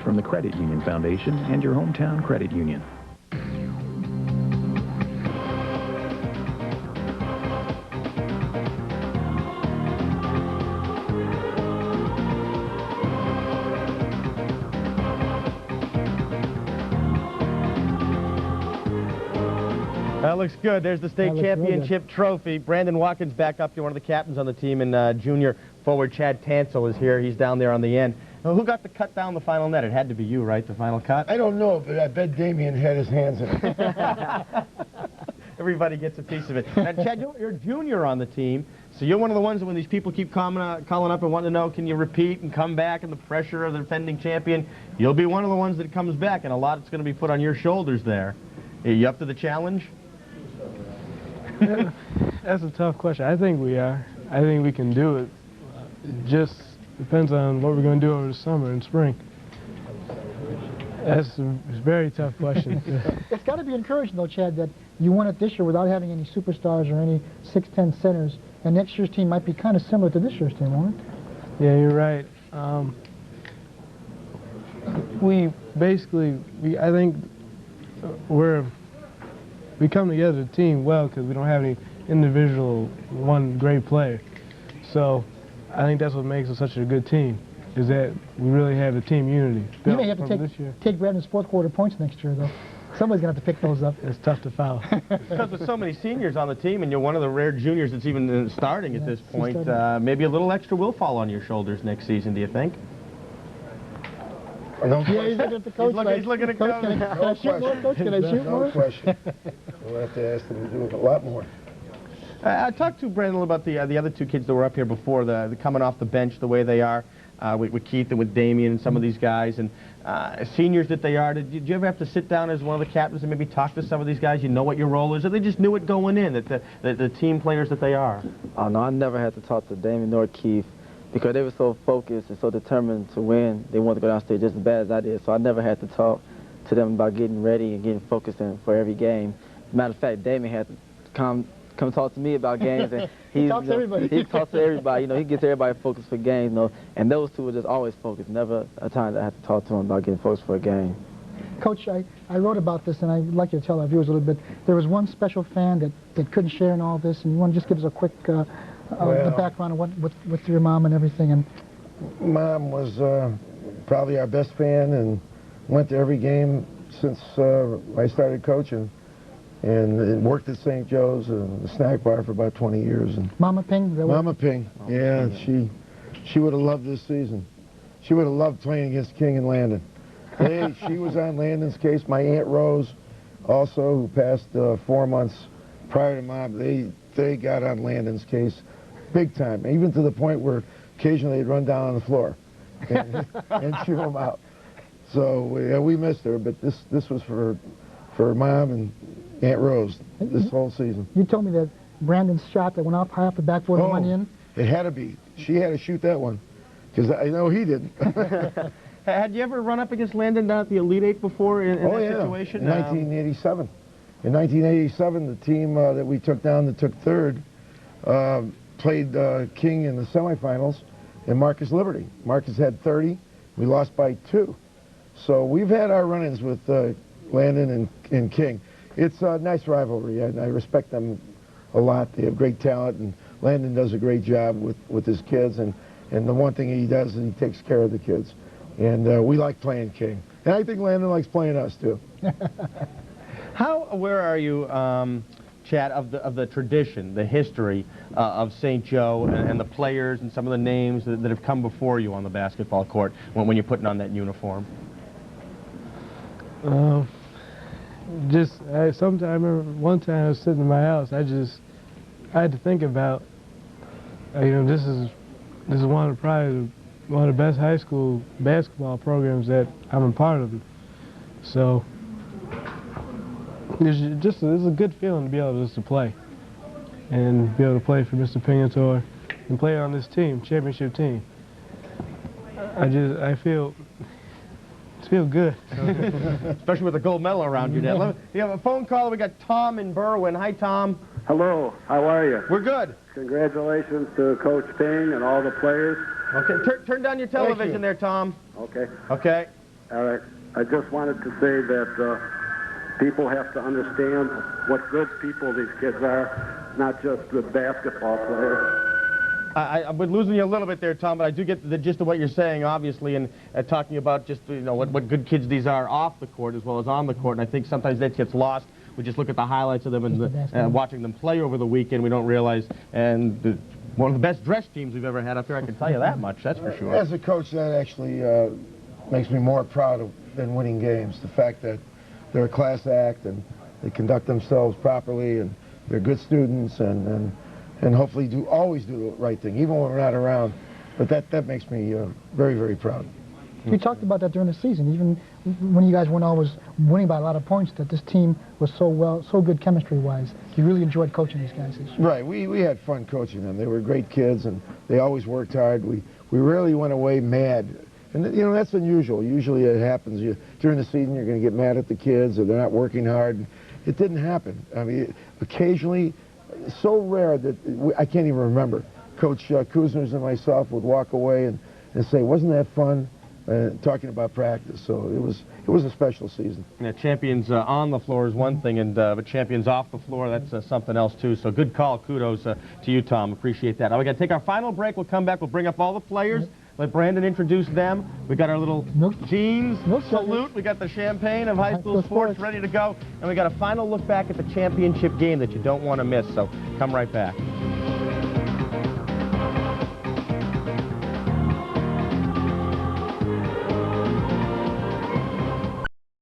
from the Credit Union Foundation and your hometown credit union. That looks good. There's the state championship trophy. Brandon Watkins back up here, one of the captains on the team, and junior forward Chad Tansel is here. He's down there on the end. Now, who got the cut down the final net? It had to be you, right, the final cut? I don't know, but I bet Damien had his hands in it. Everybody gets a piece of it. Now, Chad, you're a junior on the team, so you're one of the ones that when these people keep calling up and wanting to know, can you repeat and come back, and the pressure of the defending champion, you'll be one of the ones that comes back, and a lot is going to be put on your shoulders there. Are you up to the challenge? That's a tough question. I think we are. I think we can do it. It just depends on what we're going to do over the summer and spring. That's a very tough question. It's got to be encouraging, though, Chad, that you won it this year without having any superstars or any 6'10" centers, and next year's team might be kind of similar to this year's team, won't it? Yeah, you're right. I think we come together as a team well because we don't have any individual one great player. So I think that's what makes us such a good team, is that we really have a team unity. You may have to take Brandon's fourth quarter points next year, though. Somebody's going to have to pick those up. It's tough to foul. Because with so many seniors on the team, and you're one of the rare juniors that's even starting at this point, maybe a little extra will fall on your shoulders next season, do you think? No yeah, he's looking at the coach. He's looking at coach. Can I shoot more, Coach? Can I shoot more? No question. We'll have to ask them to do a lot more. I talked to Brandon about the other two kids that were up here before, the coming off the bench the way they are, with Keith and with Damien and some of these guys, and seniors that they are. Did you ever have to sit down as one of the captains and maybe talk to some of these guys? You know what your role is, or they just knew it going in, that the team players that they are? Oh, no, I never had to talk to Damien nor Keith because they were so focused and so determined to win. They wanted to go downstairs just as bad as I did, so I never had to talk to them about getting ready and getting focused for every game. As a matter of fact, Damien had to come talk to me about games, and he talks to everybody. He talks to everybody. You know, he gets everybody focused for games. You know, and those two were just always focused. Never a time that I had to talk to them about getting focused for a game. Coach, I wrote about this, and I'd like you to tell our viewers a little bit. There was one special fan that couldn't share in all this, and you want to just give us a quick the background of with your mom and everything. And Mom was probably our best fan, and went to every game since I started coaching. And worked at St. Joe's, the snack bar, for about 20 years. And Mama Ping? Mama Ping, yeah. She would have loved this season. She would have loved playing against King and Landon. She was on Landon's case. My Aunt Rose, also, who passed 4 months prior to Mom, they got on Landon's case big time, even to the point where occasionally they'd run down on the floor and chew him out. So yeah, we missed her, but this was for Mom and Aunt Rose this whole season. You told me that Brandon's shot that went off high off the backboard and went in? It had to be. She had to shoot that one, because I know he didn't. Had you ever run up against Landon down at the Elite Eight before in that situation? In 1987. In 1987, the team that we took down that took third played King in the semifinals and Marcus Liberty. Marcus had 30. We lost by 2. So we've had our run-ins with Landon and King. It's a nice rivalry. I respect them a lot. They have great talent, and Landon does a great job with his kids. And the one thing he does is he takes care of the kids. And we like playing King. And I think Landon likes playing us, too. How aware are you, Chad, of the tradition, the history of St. Joe and the players and some of the names that have come before you on the basketball court when you're putting on that uniform? Sometime I remember one time I was sitting in my house. I had to think about, this is probably one of the best high school basketball programs that I'm a part of. So it's a good feeling to be able to play and be able to play for Mr. Pingatore and play on this team, championship team. I feel good. Especially with a gold medal around your neck. We have a phone call. We got Tom in Berwyn. Hi, Tom. Hello. How are you? We're good. Congratulations to Coach Ping and all the players. Okay. Turn down your television there, Tom. Okay. Okay. All right. I just wanted to say that people have to understand what good people these kids are, not just good basketball players. I've been losing you a little bit there, Tom, but I do get the gist of what you're saying, obviously, and talking about just, you know, what good kids these are off the court as well as on the court, and I think sometimes that gets lost. We just look at the highlights of them and watching them play over the weekend, we don't realize, and one of the best dressed teams we've ever had up here, I can tell you that much, that's for sure. As a coach, that actually makes me more proud than winning games. The fact that they're a class act and they conduct themselves properly and they're good students and hopefully always do the right thing, even when we're not around. But that makes me very, very proud. You talked about that during the season, even when you guys weren't always winning by a lot of points, that this team was so good chemistry-wise. You really enjoyed coaching these guys this year. Right, we had fun coaching them. They were great kids, and they always worked hard. We rarely went away mad. And, you know, that's unusual. Usually it happens. During the season, you're going to get mad at the kids, or they're not working hard. It didn't happen. I mean, occasionally, so rare that I can't even remember. Coach Kuzners and myself would walk away and say, wasn't that fun? Talking about practice, so it was a special season. Yeah, champions on the floor is one thing, and but champions off the floor, that's something else too. So good call, kudos to you, Tom. Appreciate that. Now we got to take our final break. We'll come back. We'll bring up all the players. Let Brandon introduce them. We got our little jeans salute. We got the champagne of high school sports ready to go, and we got a final look back at the championship game that you don't want to miss. So come right back.